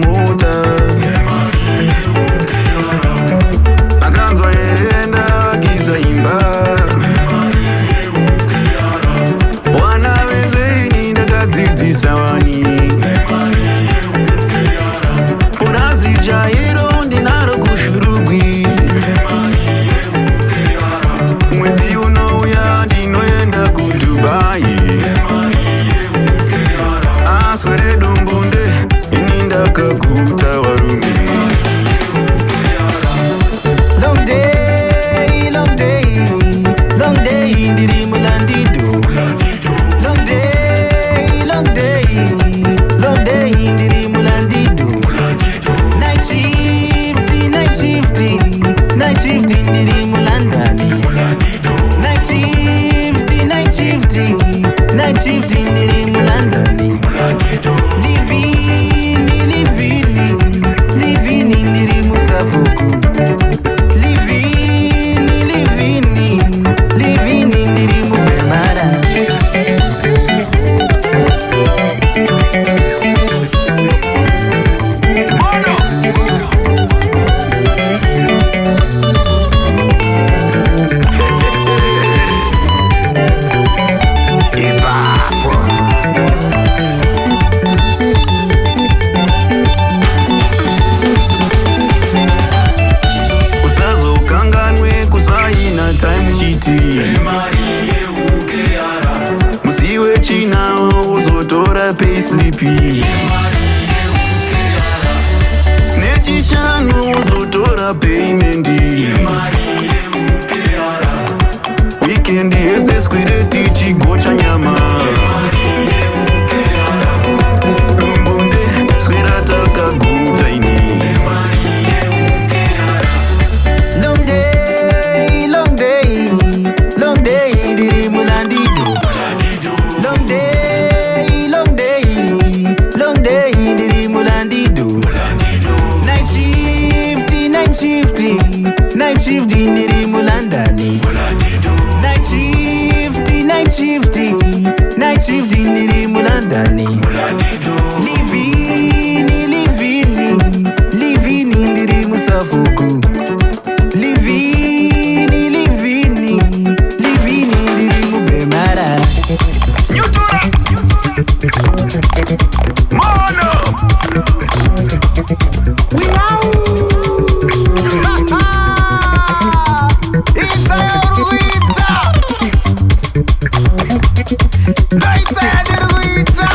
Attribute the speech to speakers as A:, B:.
A: mota. Akanzwa erenda vakiza imba. Wana vezeni ndakadzidzisa wani. Purazi jairo ndinaro kushurugwi. Mwedzi unouya ndinoenda kuDubai. Aswere dumbunde ini ndakaguta varume.
B: Long day, long day, long day, ndiri mulandido. Long day, long day, long day, ndiri mulandido. Night shift, night shift, night shift, ndiri mulandani. Night shift, night shift, night shift, ndiri mulandani. Livini, livini, livini, ndiri musafuku. Livini, livini, livini, ndiri mubemara.
A: Usazokanganwe kusaina time sheet. Musiwe china uzotora payslip. Nechishanu uzotora payment. Weekend yese skwire tichigocha nyama. Dumbunde swira takaguta ini.
B: Long day, long day, long day, ndiri mulandido. Long day, long day, long day, ndiri mulandido. Night shift, night shift, night shift, ndiri mulandani. Night shift, night shift, night shift, ndiri mulandani. Livini, livini, livini, ndiri musafuku. Livini, livini, livini, ndiri mubemara.
A: Nyutura Mono
B: Wiau! Ita yoruita! Naita yoruita!